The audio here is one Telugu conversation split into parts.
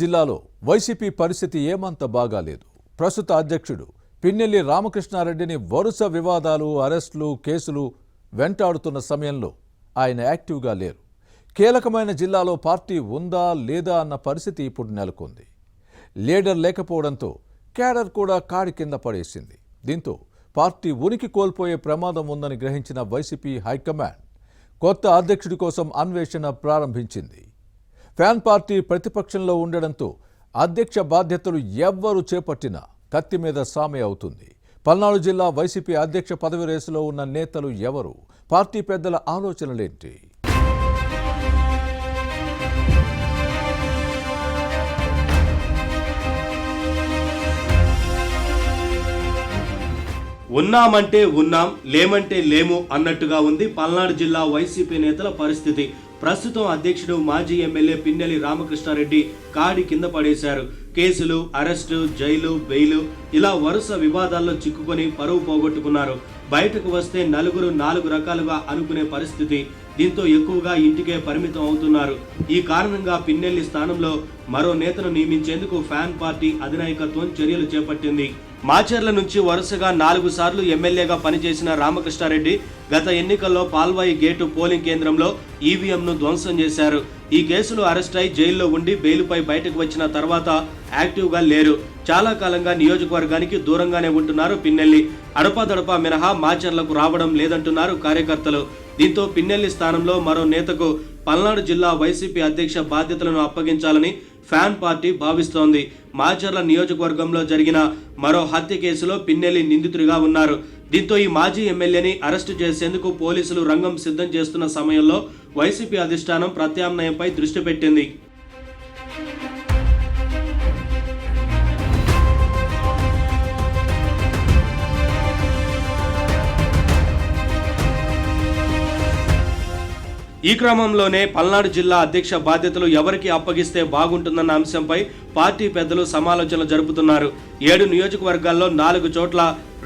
జిల్లాలో వైసీపీ పరిస్థితి ఏమంత బాగాలేదు. ప్రస్తుత అధ్యక్షుడు పిన్నెల్లి రామకృష్ణారెడ్డిని వరుస వివాదాలు, అరెస్టులు, కేసులు వెంటాడుతున్న సమయంలో ఆయన యాక్టివ్గా లేరు. కీలకమైన జిల్లాలో పార్టీ ఉందా లేదా అన్న పరిస్థితి ఇప్పుడు నెలకొంది. లీడర్ లేకపోవడంతో క్యాడర్ కూడా కాడి కింద పడేసింది. దీంతో పార్టీ ఉనికి కోల్పోయే ప్రమాదం ఉందని గ్రహించిన వైసీపీ హైకమాండ్ కొత్త అధ్యక్షుడి కోసం అన్వేషణ ప్రారంభించింది. ఫ్యాన్ పార్టీ ప్రతిపక్షంలో ఉండడంతో అధ్యక్ష బాధ్యతలు ఎవ్వరు చేపట్టినా కత్తి మీద సామే అవుతుంది. పల్నాడు జిల్లా వైసీపీ అధ్యక్ష పదవి రేసులో ఉన్న నేతలు ఎవరు? పార్టీ పెద్దల ఆలోచనలేంటి? ఉన్నామంటే ఉన్నాం, లేమంటే లేము అన్నట్టుగా ఉంది పల్నాడు జిల్లా వైసీపీ నేతల పరిస్థితి. ప్రస్తుతం అధ్యక్షుడు మాజీ ఎమ్మెల్యే పిన్నెల్లి రామకృష్ణారెడ్డి కాడి కింద పడేశారు. కేసులు, అరెస్టు, జైలు, బెయిలు ఇలా వరుస వివాదాల్లో చిక్కుకొని పరువు పోగొట్టుకున్నారు. బయటకు వస్తే నలుగురు 4 రకాలుగా అనుకునే పరిస్థితి. దీంతో ఎక్కువగా ఇంటికే పరిమితం అవుతున్నారు. ఈ కారణంగా పిన్నెల్లి స్థానంలో మరో నేతను నియమించేందుకు ఫ్యాన్ పార్టీ అధినాయకత్వం చర్యలు చేపట్టింది. మాచర్ల నుంచి వరుసగా 4 సార్లు ఎమ్మెల్యేగా పనిచేసిన రామకృష్ణారెడ్డి గత ఎన్నికల్లో పాల్వాయి గేటు పోలింగ్ కేంద్రంలో ఈవీఎంను ధ్వంసం చేశారు. ఈ కేసులో అరెస్ట్ అయి జైల్లో ఉండి బెయిలుపై బయటకు వచ్చిన తర్వాత యాక్టివ్గా లేరు. చాలా కాలంగా నియోజకవర్గానికి దూరంగానే ఉంటున్నారు పిన్నెల్లి. అడపాదడపా మినహా మాచర్లకు రావడం లేదంటున్నారు కార్యకర్తలు. దీంతో పిన్నెల్లి స్థానంలో మరో నేతకు పల్నాడు జిల్లా వైసీపీ అధ్యక్ష బాధ్యతలను అప్పగించాలని ఫ్యాన్ పార్టీ భావిస్తోంది. మాచర్ల నియోజకవర్గంలో జరిగిన మరో హత్య కేసులో పిన్నెల్లి నిందితుడిగా ఉన్నారు. దీంతో ఈ మాజీ ఎమ్మెల్యేని అరెస్టు చేసేందుకు పోలీసులు రంగం సిద్ధం చేస్తున్న సమయంలో వైసీపీ అధిష్టానం ప్రత్యామ్నాయంపై దృష్టి పెట్టింది. ఈ క్రమంలోనే పల్నాడు జిల్లా అధ్యక్ష బాధ్యతలు ఎవరికి అప్పగిస్తే బాగుంటుందన్న అంశంపై పార్టీ పెద్దలు సమాలోచనలు జరుపుతున్నారు. 7 నియోజకవర్గాల్లో 4 చోట్ల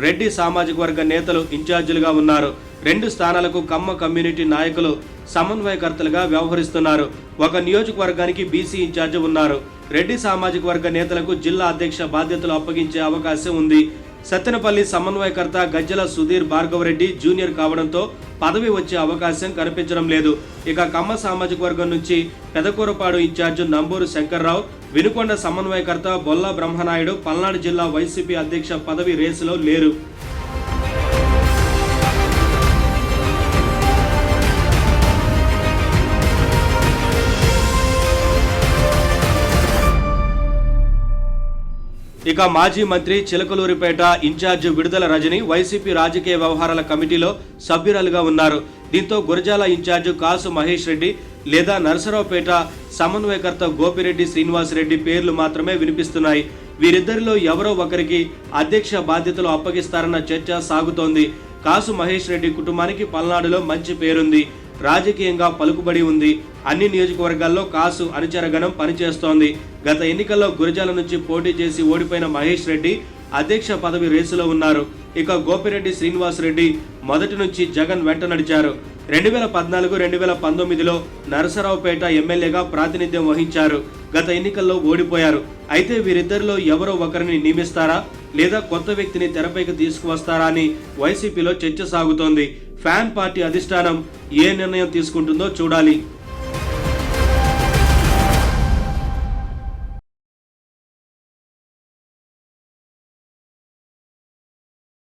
రెడ్డి సామాజిక వర్గ నేతలు ఇన్ఛార్జీలుగా ఉన్నారు. 2 స్థానాలకు కమ్మ కమ్యూనిటీ నాయకులు సమన్వయకర్తలుగా వ్యవహరిస్తున్నారు. ఒక నియోజకవర్గానికి బీసీ ఇన్ఛార్జి ఉన్నారు. రెడ్డి సామాజిక వర్గ నేతలకు జిల్లా అధ్యక్ష బాధ్యతలు అప్పగించే అవకాశం ఉంది. సత్తెనపల్లి సమన్వయకర్త గజ్జల సుధీర్ భార్గవరెడ్డి జూనియర్ కావడంతో పదవి వచ్చే అవకాశం కనిపించడం లేదు. ఇక కమ్మ సామాజిక వర్గం నుంచి పెదకూరపాడు ఇన్ఛార్జి నంబూరు శంకర్రావు, వినుకొండ సమన్వయకర్త బొల్ల బ్రహ్మనాయుడు పల్నాడు జిల్లా వైసీపీ అధ్యక్ష పదవి రేసులో లేరు. ఇక మాజీ మంత్రి చిలకలూరిపేట ఇన్ఛార్జి విడుదల రజని వైసీపీ రాజకీయ వ్యవహారాల కమిటీలో సభ్యురాలుగా ఉన్నారు. దీంతో గురజాల ఇన్ఛార్జి కాసు మహేష్ రెడ్డి లేదా నరసరావుపేట సమన్వయకర్త గోపిరెడ్డి శ్రీనివాసరెడ్డి పేర్లు మాత్రమే వినిపిస్తున్నాయి. వీరిద్దరిలో ఎవరో ఒకరికి అధ్యక్ష బాధ్యతలు అప్పగిస్తారన్న చర్చ సాగుతోంది. కాసు మహేష్ రెడ్డి కుటుంబానికి పల్నాడులో మంచి పేరుంది. రాజకీయంగా పలుకుబడి ఉంది. అన్ని నియోజకవర్గాల్లో కాసు అనుచరగణం పనిచేస్తోంది. గత ఎన్నికల్లో గురజాల నుంచి పోటీ చేసి ఓడిపోయిన మహేష్ రెడ్డి అధ్యక్ష పదవి రేసులో ఉన్నారు. ఇక గోపిరెడ్డి శ్రీనివాసరెడ్డి మొదటి నుంచి జగన్ వెంట నడిచారు. 2014-2019లో నరసరావుపేట ఎమ్మెల్యేగా ప్రాతినిధ్యం వహించారు. గత ఎన్నికల్లో ఓడిపోయారు. అయితే వీరిద్దరిలో ఎవరో ఒకరిని నియమిస్తారా లేదా కొత్త వ్యక్తిని తెరపైకి తీసుకువస్తారా అని వైసీపీలో చర్చ సాగుతోంది. ఫ్యాన్ పార్టీ అధిష్టానం ఏ నిర్ణయం తీసుకుంటుందో చూడాలి.